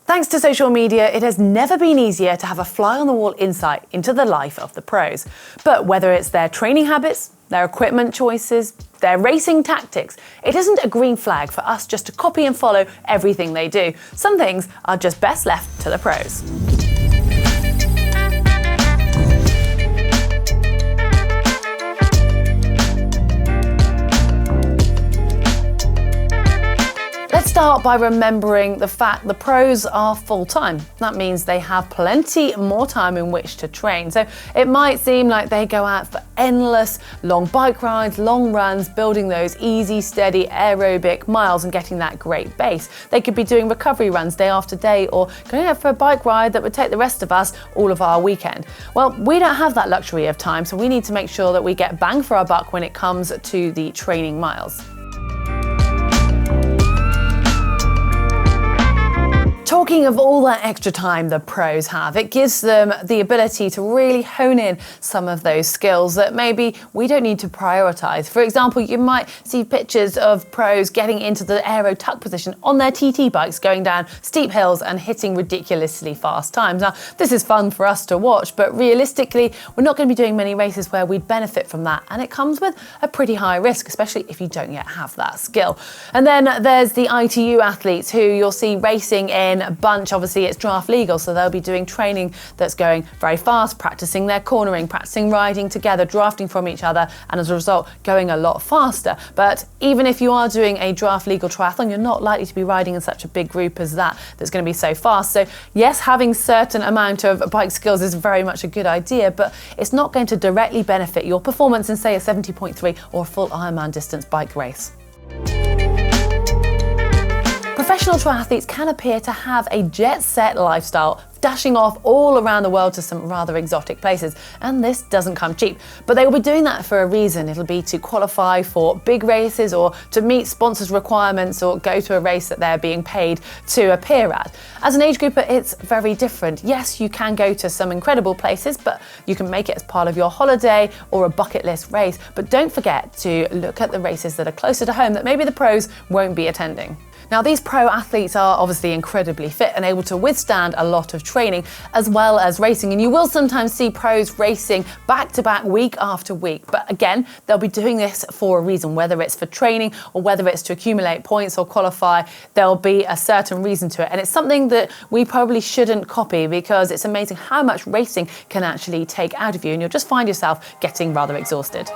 Thanks to social media, it has never been easier to have a fly-on-the-wall insight into the life of the pros. But whether it's their training habits, their equipment choices, their racing tactics, it isn't a green flag for us just to copy and follow everything they do. Some things are just best left to the pros. Let's start by remembering the fact the pros are full-time. That means they have plenty more time in which to train. So it might seem like they go out for endless long bike rides, long runs, building those easy, steady aerobic miles and getting that great base. They could be doing recovery runs day after day or going out for a bike ride that would take the rest of us all of our weekend. Well, we don't have that luxury of time, so we need to make sure that we get bang for our buck when it comes to the training miles. Talking of all that extra time the pros have, it gives them the ability to really hone in some of those skills that maybe we don't need to prioritize. For example, you might see pictures of pros getting into the aero tuck position on their TT bikes, going down steep hills and hitting ridiculously fast times. Now, this is fun for us to watch, but realistically, we're not going to be doing many races where we'd benefit from that, and it comes with a pretty high risk, especially if you don't yet have that skill. And then there's the ITU athletes who you'll see racing in a bunch. Obviously it's draft legal, so they'll be doing training that's going very fast, practicing their cornering, practicing riding together, drafting from each other, and as a result going a lot faster. But even if you are doing a draft legal triathlon, you're not likely to be riding in such a big group as that's going to be so fast. So yes, having certain amount of bike skills is very much a good idea, but it's not going to directly benefit your performance in, say, a 70.3 or a full Ironman distance bike race. Professional triathletes can appear to have a jet-set lifestyle, dashing off all around the world to some rather exotic places, and this doesn't come cheap. But they will be doing that for a reason. It'll be to qualify for big races or to meet sponsors' requirements or go to a race that they're being paid to appear at. As an age grouper, it's very different. Yes, you can go to some incredible places, but you can make it as part of your holiday or a bucket list race. But don't forget to look at the races that are closer to home that maybe the pros won't be attending. Now, these pro athletes are obviously incredibly fit and able to withstand a lot of training as well as racing. And you will sometimes see pros racing back to back, week after week. But again, they'll be doing this for a reason, whether it's for training or whether it's to accumulate points or qualify. There'll be a certain reason to it. And it's something that we probably shouldn't copy, because it's amazing how much racing can actually take out of you, and you'll just find yourself getting rather exhausted.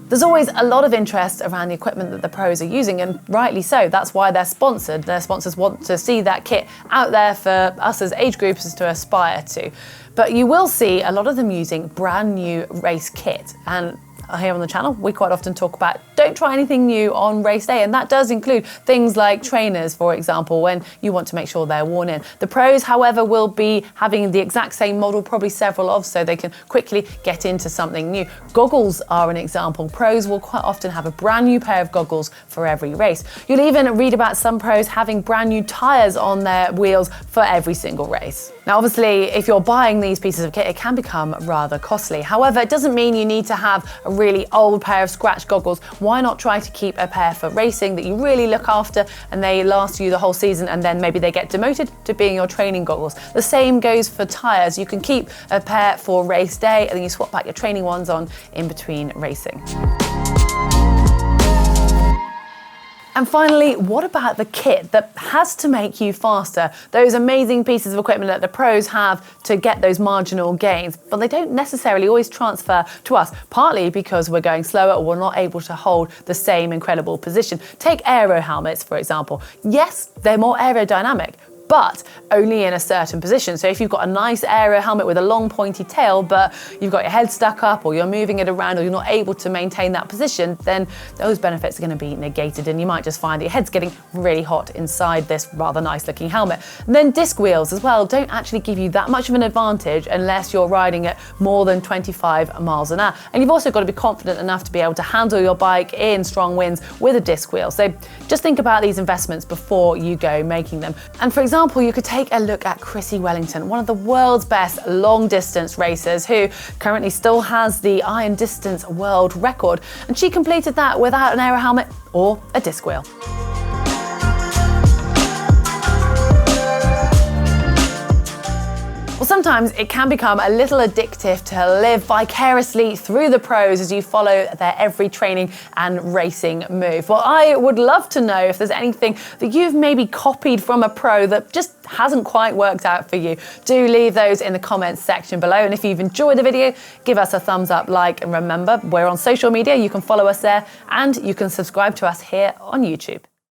There's always a lot of interest around the equipment that the pros are using, and rightly so. That's why they're sponsored. Their sponsors want to see that kit out there for us as age groups to aspire to. But you will see a lot of them using brand new race kit, and here on the channel, we quite often talk about don't try anything new on race day, and that does include things like trainers, for example, when you want to make sure they're worn in. The pros, however, will be having the exact same model, probably several of, so they can quickly get into something new. Goggles are an example. Pros will quite often have a brand new pair of goggles for every race. You'll even read about some pros having brand new tires on their wheels for every single race. Now, obviously, if you're buying these pieces of kit, it can become rather costly. However, it doesn't mean you need to have a really old pair of scratch goggles. Why not try to keep a pair for racing that you really look after and they last you the whole season, and then maybe they get demoted to being your training goggles. The same goes for tires. You can keep a pair for race day and then you swap back your training ones on in between racing. And finally, what about the kit that has to make you faster? Those amazing pieces of equipment that the pros have to get those marginal gains, but they don't necessarily always transfer to us, partly because we're going slower or we're not able to hold the same incredible position. Take aero helmets, for example. Yes, they're more aerodynamic, but only in a certain position. So if you've got a nice aero helmet with a long pointy tail, but you've got your head stuck up, or you're moving it around, or you're not able to maintain that position, then those benefits are going to be negated, and you might just find that your head's getting really hot inside this rather nice looking helmet. And then disc wheels as well don't actually give you that much of an advantage unless you're riding at more than 25 miles an hour. And you've also got to be confident enough to be able to handle your bike in strong winds with a disc wheel. So just think about these investments before you go making them. And for example, you could take a look at Chrissy Wellington, one of the world's best long distance racers, who currently still has the iron distance world record. And she completed that without an aero helmet or a disc wheel. Well, sometimes it can become a little addictive to live vicariously through the pros as you follow their every training and racing move. Well, I would love to know if there's anything that you've maybe copied from a pro that just hasn't quite worked out for you. Do leave those in the comments section below. And if you've enjoyed the video, give us a thumbs up, like, and remember, we're on social media. You can follow us there, and you can subscribe to us here on YouTube.